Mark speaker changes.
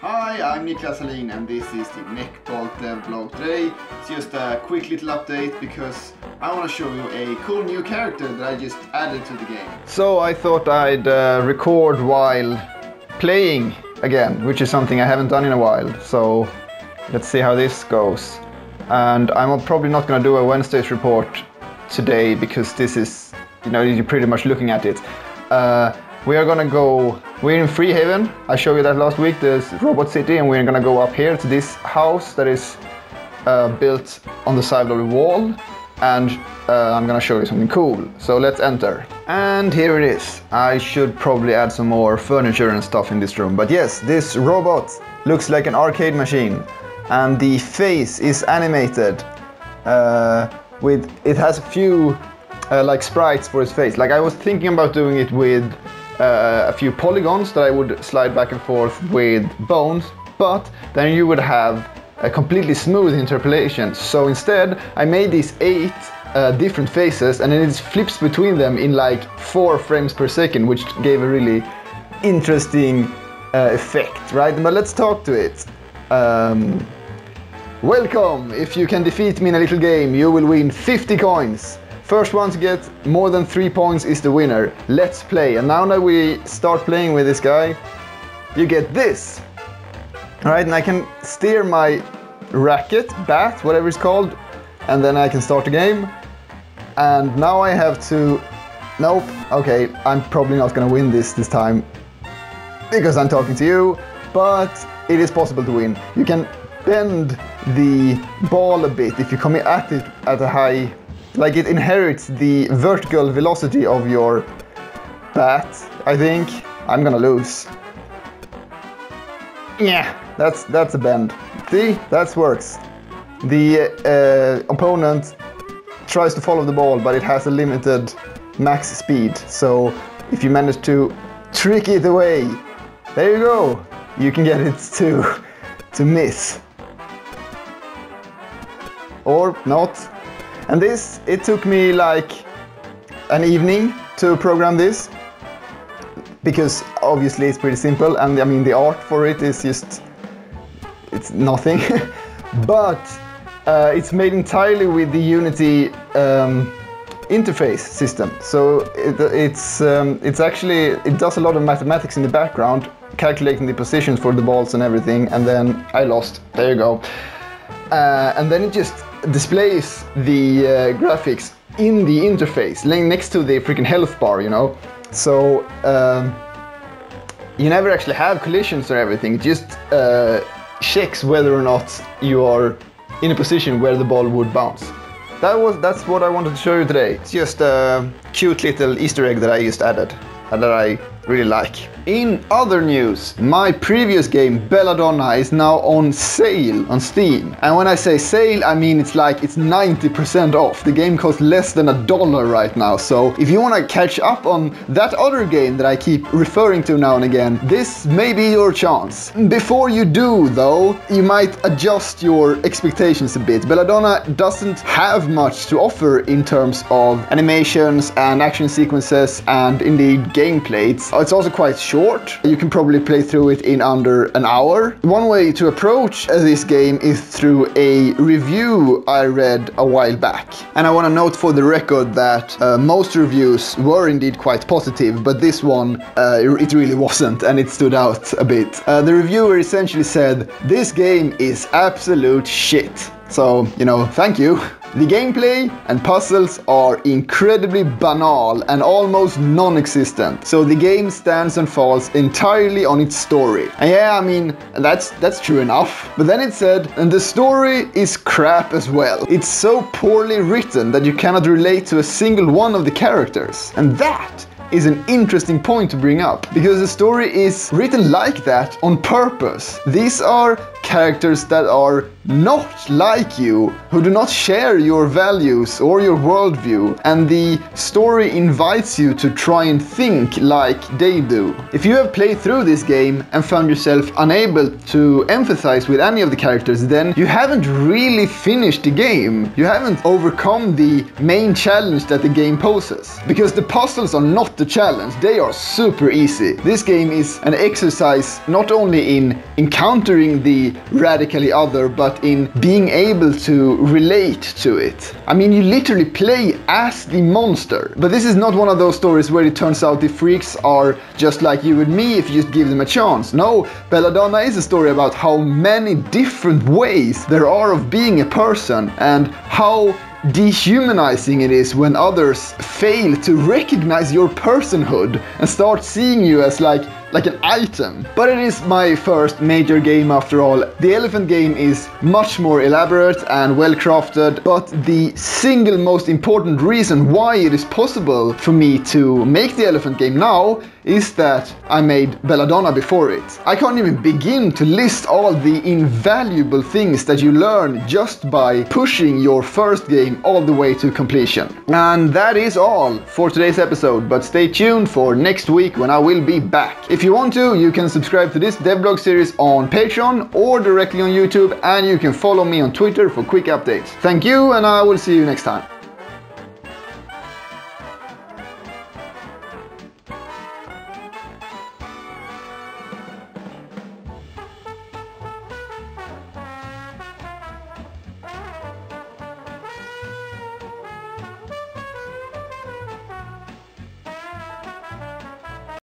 Speaker 1: Hi, I'm Niklas Hallin and this is the Mekani Dev vlog. Today it's just a quick little update because I want to show you a cool new character that I just added to the game. So I thought I'd record while playing again, which is something I haven't done in a while. So let's see how this goes. And I'm probably not going to do a Wednesday's report today because this is, you know, you're pretty much looking at it. We are gonna go, we're in Freehaven. I showed you that last week, this robot city, and we're gonna go up here to this house that is built on the side of the wall. And I'm gonna show you something cool. So let's enter. And here it is. I should probably add some more furniture and stuff in this room. But yes, this robot looks like an arcade machine. And the face is animated. It has a few like sprites for his face. Like I was thinking about doing it with a few polygons that I would slide back and forth with bones, but then you would have a completely smooth interpolation. So instead I made these 8 different faces, and then it flips between them in like 4 frames per second, which gave a really interesting effect, right? But let's talk to it. Welcome! If you can defeat me in a little game, you will win 50 coins. First one to get more than 3 points is the winner. Let's play. And now that we start playing with this guy, you get this. Alright, and I can steer my racket, bat, whatever it's called, and then I can start the game. And now I have to... Nope, okay, I'm probably not gonna win this time because I'm talking to you, but it is possible to win. You can bend the ball a bit if you come at it at a high... Like it inherits the vertical velocity of your bat, I think. I'm gonna lose. Yeah, that's a bend. See, that works. The opponent tries to follow the ball, but it has a limited max speed. So if you manage to trick it away, there you go. You can get it to miss. Or not. And this, it took me like an evening to program this, because obviously it's pretty simple, and I mean the art for it is just, it's nothing. But it's made entirely with the Unity interface system. So it's actually, it does a lot of mathematics in the background, calculating the positions for the balls and everything, and then I lost. There you go. And then it just displays the graphics in the interface, laying next to the freaking health bar, you know. So you never actually have collisions or everything. It just checks whether or not you are in a position where the ball would bounce. That's what I wanted to show you today. It's just a cute little Easter egg that I just added and that I really like. In other news, my previous game Belladonna is now on sale on Steam. And when I say sale, I mean it's like it's 90% off. The game costs less than $1 right now. So if you want to catch up on that other game that I keep referring to now and again, this may be your chance. Before you do though, you might adjust your expectations a bit. Belladonna doesn't have much to offer in terms of animations and action sequences and indeed gameplay. It's also quite short. You can probably play through it in under an hour. One way to approach this game is through a review I read a while back. And I want to note for the record that most reviews were indeed quite positive, but this one, it really wasn't, and it stood out a bit. The reviewer essentially said, "This game is absolute shit." So, you know, thank you. The gameplay and puzzles are incredibly banal and almost non-existent. So the game stands and falls entirely on its story. And yeah, I mean, that's true enough. But then it said, and the story is crap as well. It's so poorly written that you cannot relate to a single one of the characters. And that is an interesting point to bring up, because the story is written like that on purpose. These are characters that are not like you, who do not share your values or your worldview, and the story invites you to try and think like they do. If you have played through this game and found yourself unable to empathize with any of the characters, then you haven't really finished the game. You haven't overcome the main challenge that the game poses. Because the puzzles are not the challenge, they are super easy. This game is an exercise not only in encountering the radically other, but in being able to relate to it. I mean, you literally play as the monster. But this is not one of those stories where it turns out the freaks are just like you and me if you just give them a chance. No, Belladonna is a story about how many different ways there are of being a person, and how dehumanizing it is when others fail to recognize your personhood and start seeing you as like an item. But it is my first major game after all. The elephant game is much more elaborate and well crafted, but the single most important reason why it is possible for me to make the elephant game now is that I made Belladonna before it. I can't even begin to list all the invaluable things that you learn just by pushing your first game all the way to completion. And that is all for today's episode, but stay tuned for next week when I will be back. If you want to, you can subscribe to this devlog series on Patreon or directly on YouTube, and you can follow me on Twitter for quick updates. Thank you, and I will see you next time.